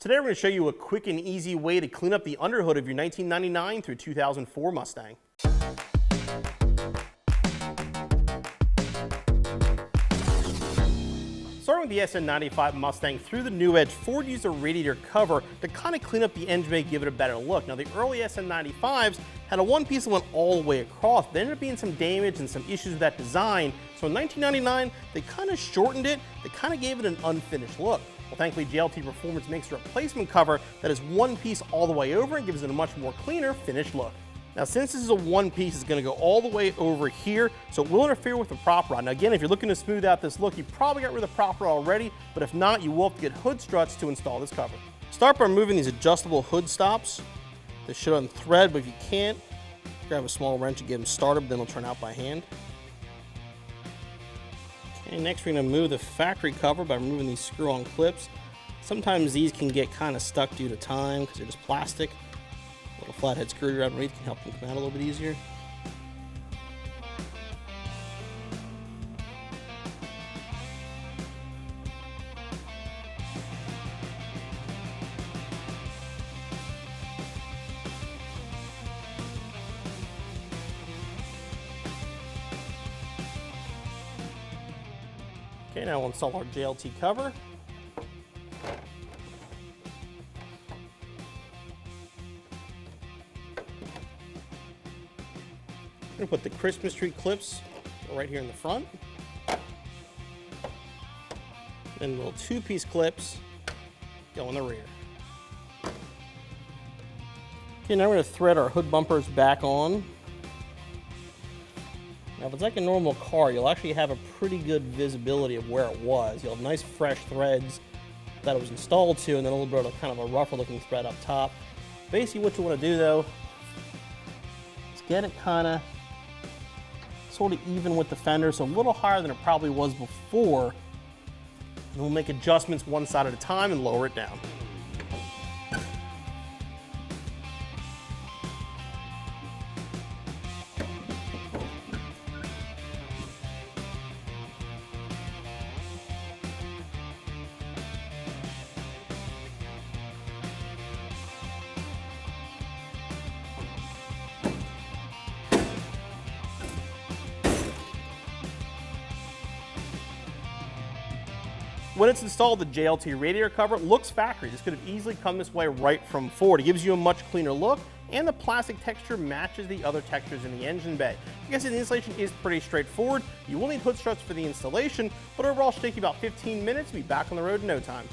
Today we're going to show you a quick and easy way to clean up the underhood of your 1999 through 2004 Mustang. Starting with the SN95 Mustang, through the new edge, Ford used a radiator cover to kind of clean up the engine bay, give it a better look. Now the early SN95s had a one piece that went all the way across. There ended up being some damage and some issues with that design. So in 1999, they kind of shortened it. They kind of gave it an unfinished look. Well, thankfully, JLT Performance makes a replacement cover that is one piece all the way over and gives it a much more cleaner, finished look. Now, since this is a one piece, it's going to go all the way over here, so it will interfere with the prop rod. Now, again, if you're looking to smooth out this look, you probably got rid of the prop rod already, but if not, you will have to get hood struts to install this cover. Start by removing these adjustable hood stops. They should unthread, but if you can't, grab a small wrench and get them started, then they'll turn out by hand. Okay, next we're going to move the factory cover by removing these screw-on clips. Sometimes these can get kind of stuck due to time because they're just plastic. A little flathead screwdriver underneath can help them come out a little bit easier. Okay, now we'll install our JLT cover. I'm going to put the Christmas tree clips right here in the front. Then little two-piece clips go in the rear. Okay, now we're going to thread our hood bumpers back on. Now, if it's like a normal car, you'll actually have a pretty good visibility of where it was. You'll have nice fresh threads that it was installed to, and then a little bit of kind of a rougher looking thread up top. Basically what you want to do though is get it kind of sort of even with the fender, so a little higher than it probably was before. And we'll make adjustments one side at a time and lower it down. When it's installed, the JLT radiator cover looks factory. This could have easily come this way right from Ford. It gives you a much cleaner look, and the plastic texture matches the other textures in the engine bay. Like I said, the installation is pretty straightforward. You will need hood struts for the installation, but overall it should take you about 15 minutes. Be back on the road in no time.